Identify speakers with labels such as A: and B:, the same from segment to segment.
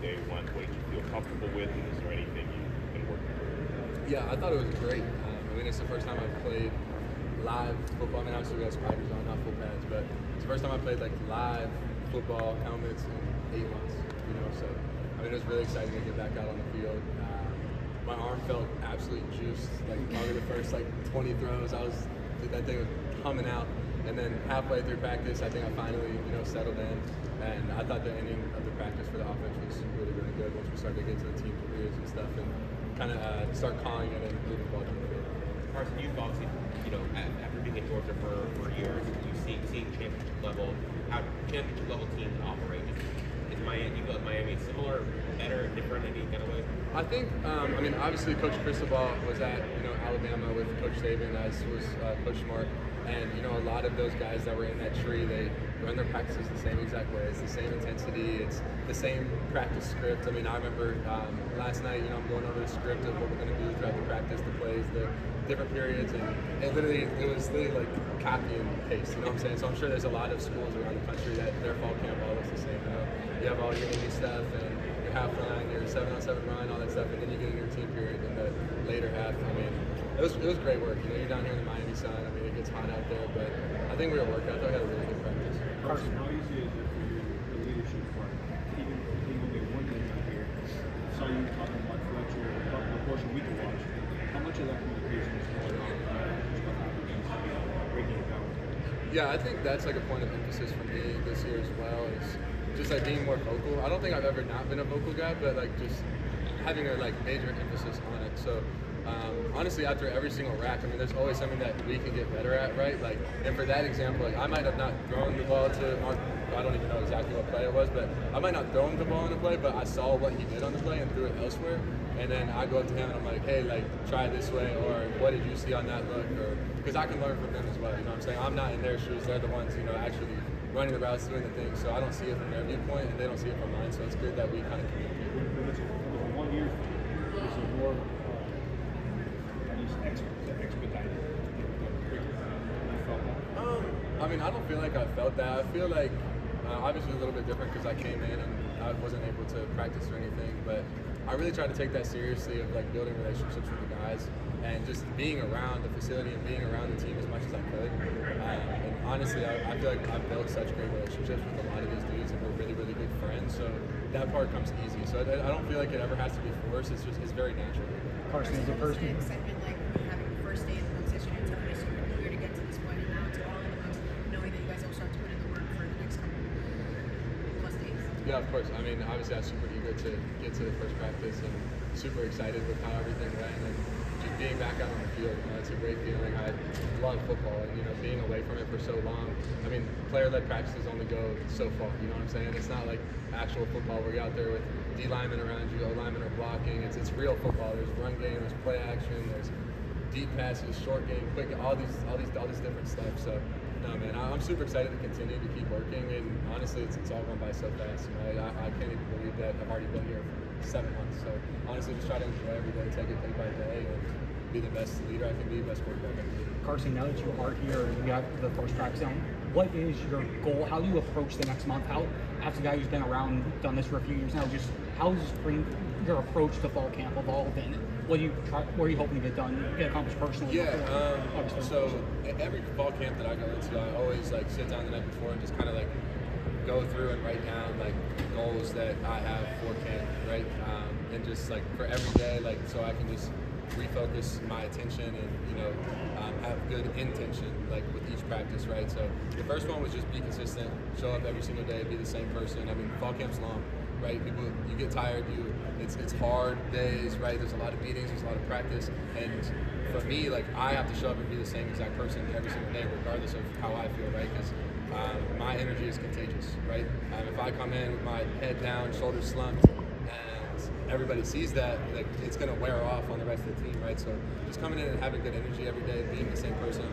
A: day one? What did you feel comfortable with, and is there anything you've been working through?
B: Yeah, I thought it was great. I mean, it's the first time I've played live football. I mean, obviously we have spiders on, not full pads, but it's the first time I played like live football helmets in 8 months. You know, so I mean, it was really exciting to get back out on the field. My arm felt absolutely juiced. Like probably the first 20 throws, that thing was humming out. And then halfway through practice, I think I finally settled in. And I thought the ending of the practice for the offense was really, really good once we started to get to the team careers and stuff, and kind of start calling it and moving the ball down the field.
A: Carson, you've obviously, after being in Georgia for years, you've seen championship level teams operate. Is Miami, you feel like Miami similar, better, different in any kind of way?
B: I think, I mean, obviously Coach Cristobal was at Alabama with Coach Saban, as was Coach Smart, and a lot of those guys that were in that tree, they run their practices the same exact way. It's the same intensity. It's the same practice script. I mean, I remember last night, I'm going over the script of what we're going to do throughout the practice, the plays, the different periods, and it was literally like copy and paste. You know what I'm saying? So I'm sure there's a lot of schools around the country that their fall camp all looks the same. You have all your indie stuff and your half line, your 7-on-7 run, all that stuff, and then you get in your team period in the later half. I mean, it was great work. You're down here in the Miami sun. I mean, it gets hot out there, but I think we were working. I thought we had a really good practice.
C: Carson, how easy is it for you, the leadership part? Even being only 1 game out here, I saw you talking about Fletcher, the portion we can watch. How much of that communication is going on breaking it down?
B: Yeah, I think that's a point of emphasis for me this year as well, is just being more vocal. I don't think I've ever not been a vocal guy, but just having a major emphasis on it. So honestly, after every single rack, I mean, there's always something that we can get better at, right? And for that example, I might have not thrown the ball to Mark. I don't even know exactly what play it was, but I might not throw him the ball on the play, but I saw what he did on the play and threw it elsewhere. And then I go up to him and I'm like, hey, try it this way, or what did you see on that look? Or because I can learn from them as well. You know what I'm saying? I'm not in their shoes. They're the ones, actually running the routes, doing the things. So I don't see it from their viewpoint, and they don't see it from mine. So it's good that we kind of communicate.
C: When it's 1 year, is it more expedited?
B: I mean, I don't feel like I felt that. I feel like obviously a little bit different because I came in and I wasn't able to practice or anything, but I really tried to take that seriously of building relationships with the guys and just being around the facility and being around the team as much as I could. And honestly, I feel like I've built such great relationships with a lot of these dudes, and we're really, really good friends. So that part comes easy. So I don't feel like it ever has to be forced. It's very natural.
D: Carson, is the first
E: excitement having the first day in the position and telling us you're to get to this point, and now it's all in amongst knowing that you guys will start to put in the work for the next couple plus days?
B: Yeah, of course. I mean, obviously I'm super eager to get to the first practice and super excited with how everything went, and just being back out on the field. It's a great feeling. I love football, and being away from it for so long. I mean, player-led practices only go so far. You know what I'm saying? It's not like actual football where you're out there with D linemen around you, O linemen are blocking. It's real football. There's run game, there's play action, there's deep passes, short game, quick, all these different stuff. So no, man, I'm super excited to continue to keep working, and honestly, it's all going by so fast. I can't even believe that I've already been here for 7 months. So honestly, just try to enjoy every day, take it day by day, and be the best leader I can be, best quarterback I can be.
D: Carson, now that you are here and you have the first practice down, what is your goal? How do you approach the next month? How, as a guy who's been around, done this for a few years now, just how does your approach to fall camp evolve, and what are you hoping to get done, get accomplished personally?
B: Yeah, so every fall camp that I go into, I always sit down the night before and just kind of go through and write down goals that I have for camp, right? And just for every day, so I can just refocus my attention and have good intention with each practice, right? So the first one was just be consistent, show up every single day, be the same person. I mean, fall camp's long, right? You get tired, it's hard days, right? There's a lot of meetings, there's a lot of practice, and for me, I have to show up and be the same exact person every single day, regardless of how I feel, right? Because my energy is contagious, right? If I come in with my head down, shoulders slumped, everybody sees that, it's going to wear off on the rest of the team, right? So just coming in and having good energy every day, being the same person,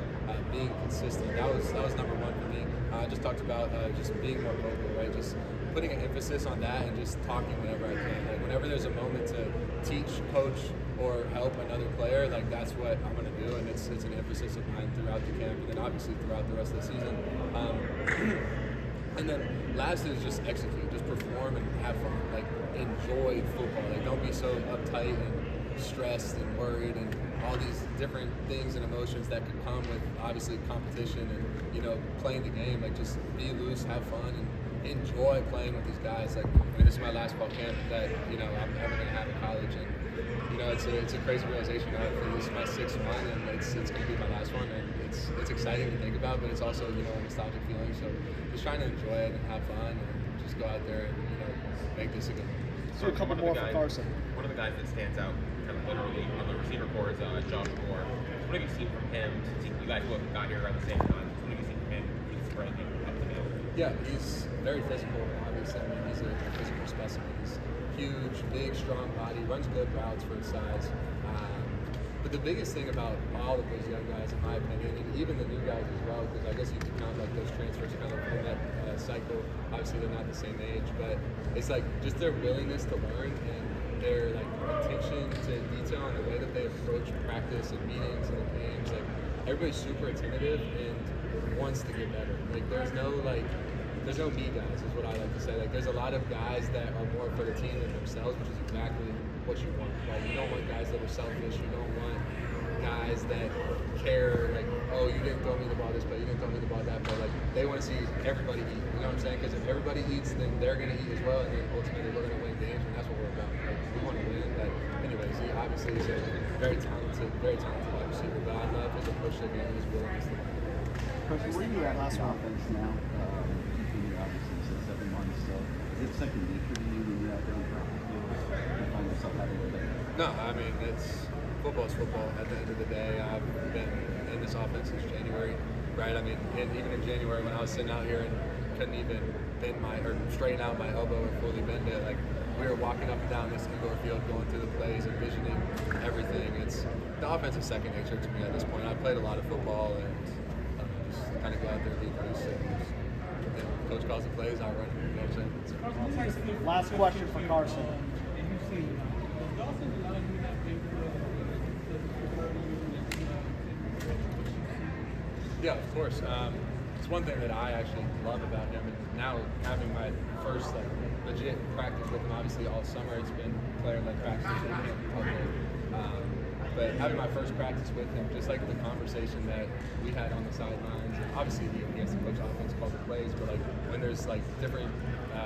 B: being consistent, that was number one for me. I just talked about just being more vocal, right? Just putting an emphasis on that and just talking whenever I can. Whenever there's a moment to teach, coach, or help another player, that's what I'm going to do, and it's an emphasis of mine throughout the camp, and then obviously throughout the rest of the season. And then last is just execute, just perform and have fun. enjoy football. Like, don't be so uptight and stressed and worried and all these different things and emotions that could come with obviously competition and, you know, playing the game. Like, just be loose, have fun, and enjoy playing with these guys. Like, I mean, this is my last fall camp that, you know, I'm ever going to have in college, and you know, it's a crazy realization. This is my 6th one, and it's going to be my last one, and it's exciting to think about, but it's also, you know, a nostalgic feeling. So just trying to enjoy it and have fun, and just go out there and, you know, make this a good one.
C: So a couple more for Carson.
A: One of the guys that stands out kind of literally on the receiver corps is Josh Moore. What have you seen from him? You guys both got here around the same time. What have you seen from him? He's relatively up to now.
B: Yeah, he's very physical, obviously. I mean, he's a physical specimen. He's huge, big, strong body, runs good routes for his size. But the biggest thing about all of those young guys, in my opinion, and even the new guys as well, because I guess you could count like those transfers kind of in that cycle. Obviously, they're not the same age, but it's like just their willingness to learn and their like attention to detail and the way that they approach practice and meetings and the games. Like, everybody's super attentive and wants to get better. Like, there's no me guys, is what I like to say. Like, there's a lot of guys that are more for the team than themselves, which is exactly what you want. Like, you don't want guys that are selfish. You don't want guys that care, like, oh, you didn't throw me the ball this play, you didn't throw me the ball that play. Like, they want to see everybody eat. You know what I'm saying? Because if everybody eats, then they're going to eat as well, and then ultimately we're going to win games, and that's what we're about. Like, we want to win. But anyways, he obviously is a very talented wide receiver. But I love his approach to the game, his willingness to learn.
F: Coach, where are you at last offense now? You've been here obviously since 7 months, so is it second nature to you when you're out there in practice? You find yourself having a better?
B: No, I mean, football's football. At the end of the day, I've been in this offense since January, right? I mean, even in January when I was sitting out here and couldn't even straighten out my elbow and fully bend it, like, we were walking up and down this indoor field, going through the plays, envisioning everything. The offense is second nature to me at this point. I played a lot of football, and just kind of go out there and be loose. And coach calls the plays, I run. You know what I'm saying?
C: Last question for Carson.
B: Yeah, of course. It's one thing that I actually love about him, and now having my first like legit practice with him. Obviously, all summer it's been player-led practices with him all day. But having my first practice with him, just like the conversation that we had on the sidelines, and obviously he has to coach offense, call the plays, but like when there's like different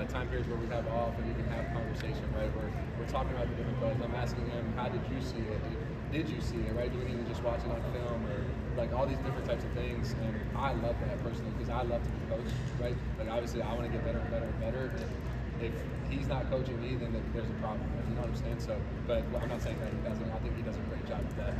B: time periods where we have off and we can have conversation, right? Where we're talking about the different plays. I'm asking him, how did you see it? Did you see it, right? Do we need to just watch it on film, or like all these different types of things? And I love that personally because I love to be coached, right? Like, obviously I want to get better and better and better. And if he's not coaching me, then there's a problem. You know what I'm saying? So, but I'm not saying that he doesn't. I think he does a great job of that.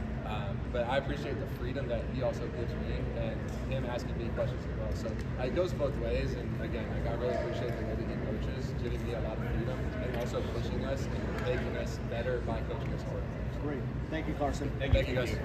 B: But I appreciate the freedom that he also gives me, and him asking me questions as well. So it goes both ways. And again, like, I really appreciate the way that he coaches, giving me a lot of freedom, and also pushing us and making us better by coaching us hard.
C: Great. Thank you, Carson.
B: Thank you guys.